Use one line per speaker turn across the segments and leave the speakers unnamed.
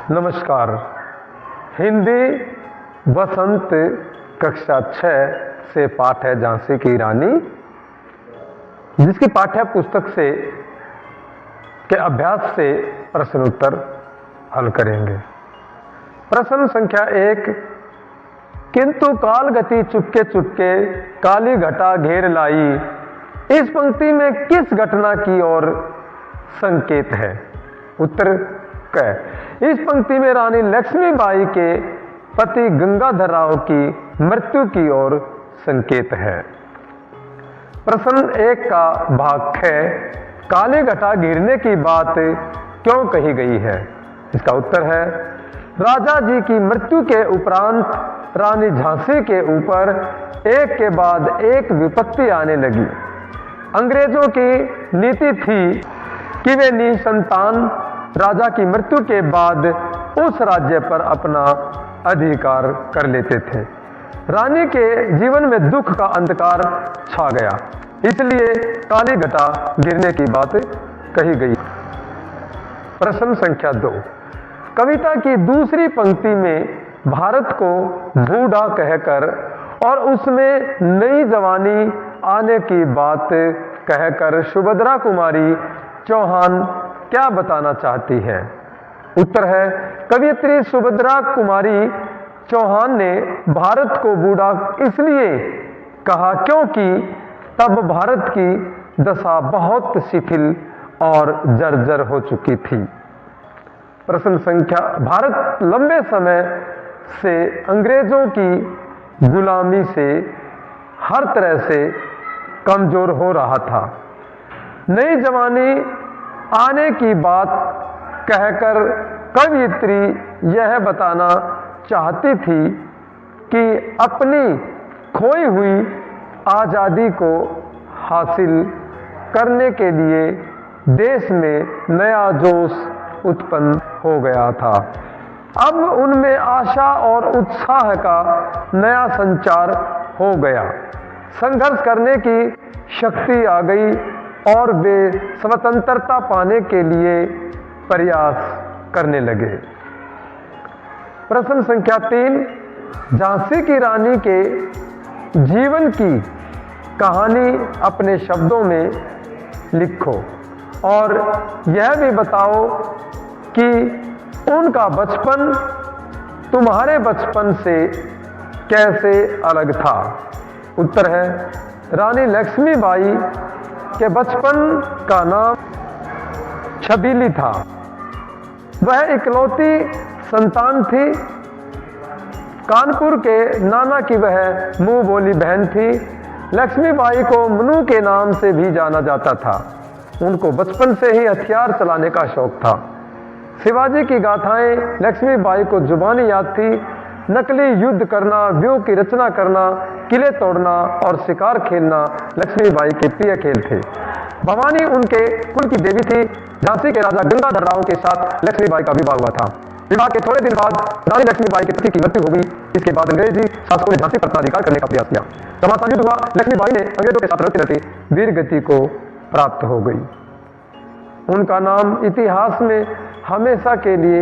नमस्कार। हिंदी बसंत कक्षा 6 से पाठ है झांसी की रानी, जिसकी पाठ्य पुस्तक से के अभ्यास से प्रश्न उत्तर हल करेंगे। प्रश्न संख्या 1, किंतु काल गति चुपके चुपके काली घटा घेर लाई, इस पंक्ति में किस घटना की ओर संकेत है? उत्तर क। इस पंक्ति में रानी लक्ष्मीबाई के पति गंगाधर राव की मृत्यु की ओर संकेत है। प्रश्न 1 का भाग ख, काली घटा गिरने की बात क्यों कही गई है? इसका उत्तर है, राजा जी की मृत्यु के उपरांत रानी झांसी के ऊपर एक के बाद एक विपत्ति आने लगी। अंग्रेजों की नीति थी कि वे निसंतान राजा की मृत्यु के बाद उस राज्य पर अपना अधिकार कर लेते थे। रानी के जीवन में दुख का अंधकार छा गया, इसलिए काली घटा गिरने की बात कही गई। प्रश्न संख्या 2, कविता की दूसरी पंक्ति में भारत को बूढ़ा कहकर और उसमें नई जवानी आने की बात कहकर सुभद्रा कुमारी चौहान क्या बताना चाहती है? उत्तर है, कवयित्री सुभद्रा कुमारी चौहान ने भारत को बूढ़ा इसलिए कहा क्योंकि तब भारत की दशा बहुत शिथिल और जर्जर हो चुकी थी। प्रश्न संख्या, भारत लंबे समय से अंग्रेजों की गुलामी से हर तरह से कमजोर हो रहा था। नई जवानी आने की बात कहकर कवयित्री यह बताना चाहती थी कि अपनी खोई हुई आज़ादी को हासिल करने के लिए देश में नया जोश उत्पन्न हो गया था। अब उनमें आशा और उत्साह का नया संचार हो गया, संघर्ष करने की शक्ति आ गई और वे स्वतंत्रता पाने के लिए प्रयास करने लगे। प्रश्न संख्या 3, झांसी की रानी के जीवन की कहानी अपने शब्दों में लिखो और यह भी बताओ कि उनका बचपन तुम्हारे बचपन से कैसे अलग था? उत्तर है, रानी लक्ष्मीबाई के बचपन का नाम छबीली था। वह इकलौती संतान थी। कानपुर के नाना की वह मुंह बोली बहन थी। लक्ष्मीबाई को मनु के नाम से भी जाना जाता था। उनको बचपन से ही हथियार चलाने का शौक था। शिवाजी की गाथाएं लक्ष्मीबाई को जुबानी याद थी। नकली युद्ध करना, व्यूह की रचना करना, किले तोड़ना और शिकार खेलना लक्ष्मीबाई के प्रिय खेल थे। भवानी उनके कुल की देवी थी। झांसी के राजा गंगाधर राव के साथ लक्ष्मीबाई का विवाह हुआ था। विवाह के थोड़े दिन बाद रानी लक्ष्मीबाई के पति की मृत्यु हो गई। इसके बाद अंग्रेजी शासकों ने झांसी पर अपना अधिकार करने का प्रयास किया। घमासान युद्ध हुआ। लक्ष्मीबाई ने अंग्रेजों के साथ लड़ते लड़ते वीर गति को प्राप्त हो गई। उनका नाम इतिहास में हमेशा के लिए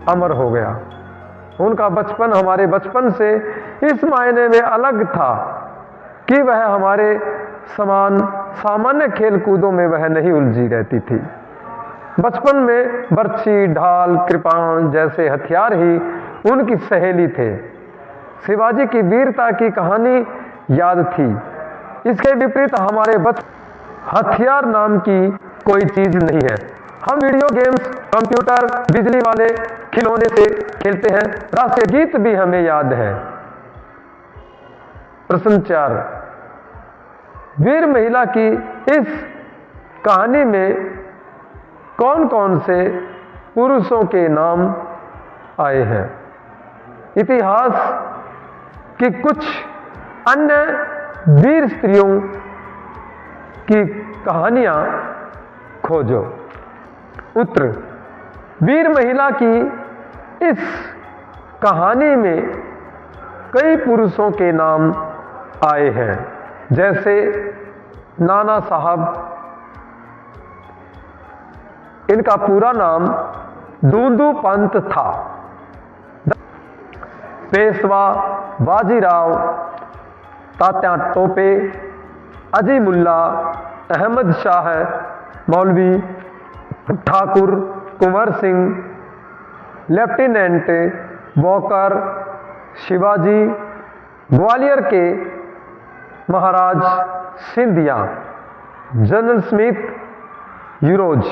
अमर हो गया। उनका बचपन हमारे बचपन से इस मायने में अलग था कि वह हमारे समान सामान्य खेल कूदों में वह नहीं उलझी रहती थी। बचपन में बर्छी, ढाल, कृपाण जैसे हथियार ही उनकी सहेली थे। शिवाजी की वीरता की कहानी याद थी। इसके विपरीत हमारे हथियार नाम की कोई चीज नहीं है। हम वीडियो गेम्स, कंप्यूटर, बिजली वाले खिलौने से खेलते हैं। राष्ट्रीय गीत भी हमें याद है। प्रश्न 4, वीर महिला की इस कहानी में कौन कौन से पुरुषों के नाम आए हैं? इतिहास की कुछ अन्य वीर स्त्रियों की कहानियां खोजो। उत्तर, वीर महिला की इस कहानी में कई पुरुषों के नाम आए हैं, जैसे नाना साहब, इनका पूरा नाम दूंदू पंत था। पेशवा बाजीराव, तात्या टोपे, अजीमुल्ला, अहमद शाह, मौलवी ठाकुर, कुंवर सिंह, लेफ्टिनेंट वॉकर, शिवाजी, ग्वालियर के महाराज सिंधिया, जनरल स्मिथ, यूरोज।